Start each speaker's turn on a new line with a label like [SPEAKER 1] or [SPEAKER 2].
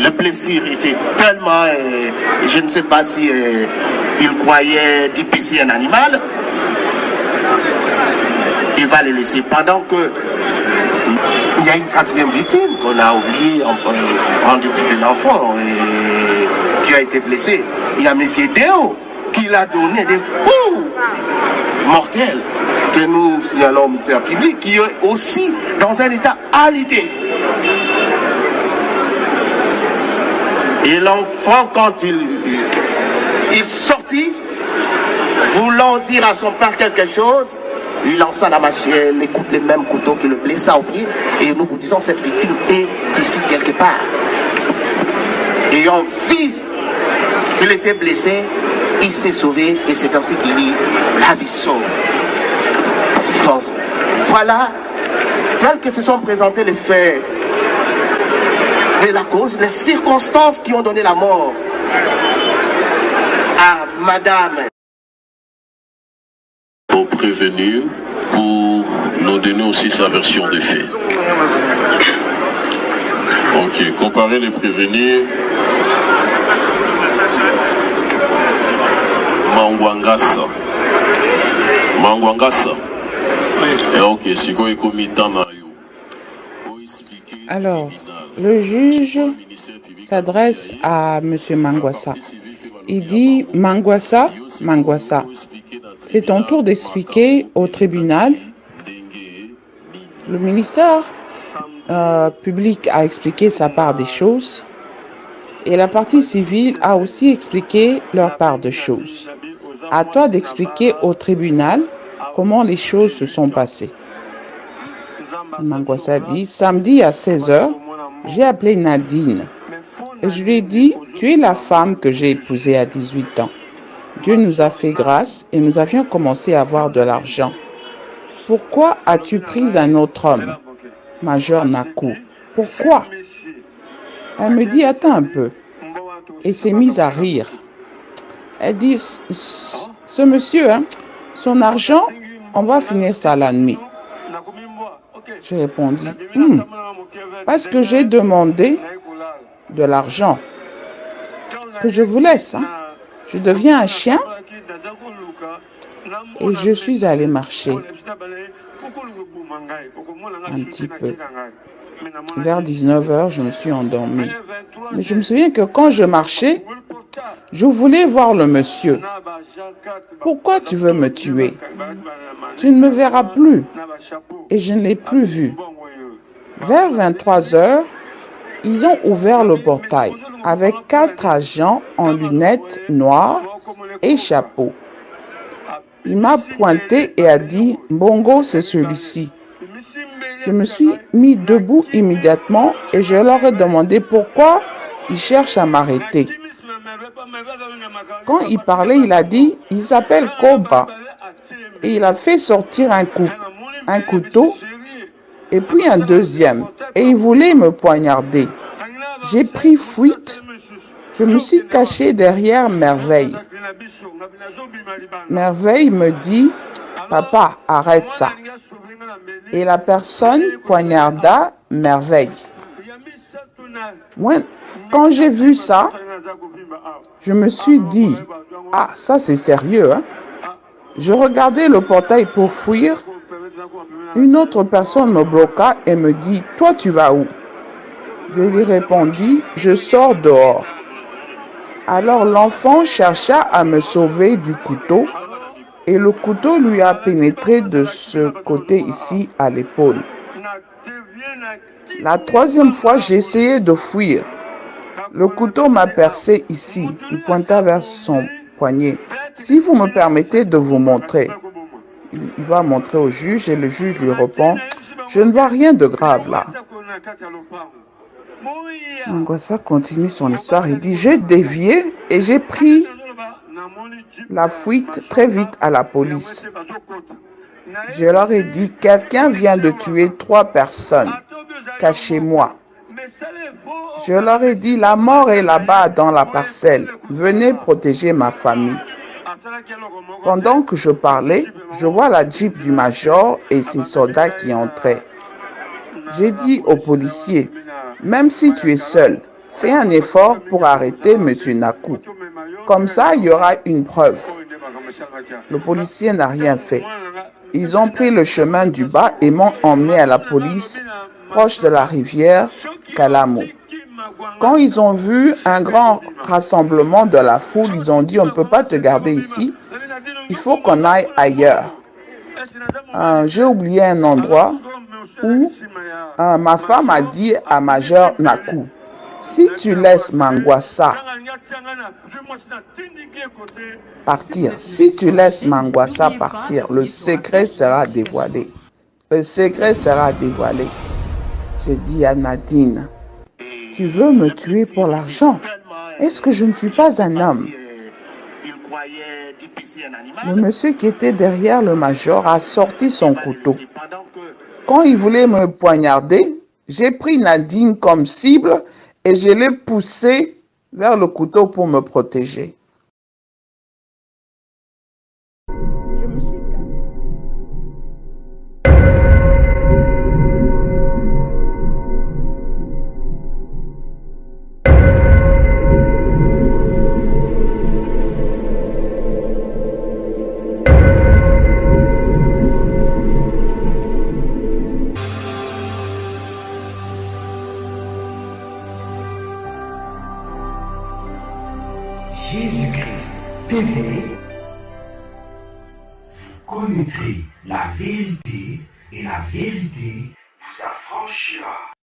[SPEAKER 1] le blessure était tellement, je ne sais pas si il croyait d'épaissir un animal. Il va les laisser pendant que il y a une quatrième victime qu'on a oublié en dépit de l'enfant qui a été blessé. Il y a M. Déo qui l'a donné des coups mortels que nous signalons au ministère public, qui est aussi dans un état alité. Et l'enfant, quand il sortit, voulant dire à son père quelque chose, lui lança la machine, les mêmes couteaux qui le blessa au pied, et nous vous disons cette victime est ici quelque part. Ayant vu qu'il était blessé, il s'est sauvé, et c'est ainsi qu'il dit la vie sauve. Donc, voilà, tels que se sont présentés les faits de la cause, les circonstances qui ont donné la mort à madame.
[SPEAKER 2] Pour prévenir, pour nous donner aussi sa version des faits. Ok, comparer les prévenir. Mangwangasa. Ok, c'est quoi
[SPEAKER 3] alors, le juge s'adresse à M. Mangwasa. Il dit, Mangwasa, c'est ton tour d'expliquer au tribunal. Le ministère public a expliqué sa part des choses et la partie civile a aussi expliqué leur part de choses. À toi d'expliquer au tribunal comment les choses se sont passées. Mangwasa dit, samedi à 16 h, j'ai appelé Nadine et je lui ai dit, tu es la femme que j'ai épousée à 18 ans. Dieu nous a fait grâce et nous avions commencé à avoir de l'argent. Pourquoi as-tu pris un autre homme, Major Nakou? Pourquoi? Elle me dit, attends un peu, et s'est mise à rire. Elle dit, ce monsieur, son argent, on va finir ça la nuit. J'ai répondu, parce que j'ai demandé de l'argent, que je vous laisse. Je deviens un chien et je suis allé marcher un petit peu. Vers 19 h, je me suis endormi. Mais je me souviens que quand je marchais, je voulais voir le monsieur. Pourquoi tu veux me tuer? Tu ne me verras plus. Et je ne l'ai plus vu. Vers 23 h, ils ont ouvert le portail avec 4 agents en lunettes noires et chapeau. Il m'a pointé et a dit, Bongo, c'est celui-ci. Je me suis mis debout immédiatement et je leur ai demandé pourquoi ils cherchent à m'arrêter. Quand il parlait, il a dit, il s'appelle Koba. Et il a fait sortir un couteau et puis un deuxième. Et il voulait me poignarder. J'ai pris fuite. Je me suis caché derrière Merveille. Merveille me dit, papa, arrête ça. Et la personne poignarda Merveille. Moi, quand j'ai vu ça, je me suis dit, ah, ça c'est sérieux, Je regardais le portail pour fuir. Une autre personne me bloqua et me dit, toi tu vas où? Je lui répondis, je sors dehors. Alors l'enfant chercha à me sauver du couteau et le couteau lui a pénétré de ce côté ici à l'épaule. La troisième fois, j'ai essayé de fuir. Le couteau m'a percé ici. Il pointa vers son poignet. Si vous me permettez de vous montrer. Il va montrer au juge et le juge lui répond, je ne vois rien de grave là. Mangwasa continue son histoire et dit, j'ai dévié et j'ai pris la fuite très vite à la police. Je leur ai dit, quelqu'un vient de tuer 3 personnes. Cachez-moi. Je leur ai dit, la mort est là-bas dans la parcelle. Venez protéger ma famille. Pendant que je parlais, je vois la jeep du major et ses soldats qui entraient. J'ai dit aux policiers, même si tu es seul, Fais un effort pour arrêter M. Nakou. Comme ça, il y aura une preuve. Le policier n'a rien fait. Ils ont pris le chemin du bas et m'ont emmené à la police proche de la rivière Kalamo. Quand ils ont vu un grand rassemblement de la foule, ils ont dit « On ne peut pas te garder ici, il faut qu'on aille ailleurs. » J'ai oublié un endroit où ma femme a dit à Major Nakou, « Si tu laisses Mangwassa partir, si tu laisses Mangwassa partir, le secret sera dévoilé. Le secret sera dévoilé. » J'ai dit à Nadine, « Tu veux me tuer pour l'argent? Est-ce que je ne suis pas un homme? » Le monsieur qui était derrière le major a sorti son couteau. Quand il voulait me poignarder, j'ai pris Nadine comme cible et je l'ai poussée vers le couteau pour me protéger. Je me suis calmée.
[SPEAKER 4] Jésus-Christ TV, vous connaîtrez la vérité et la vérité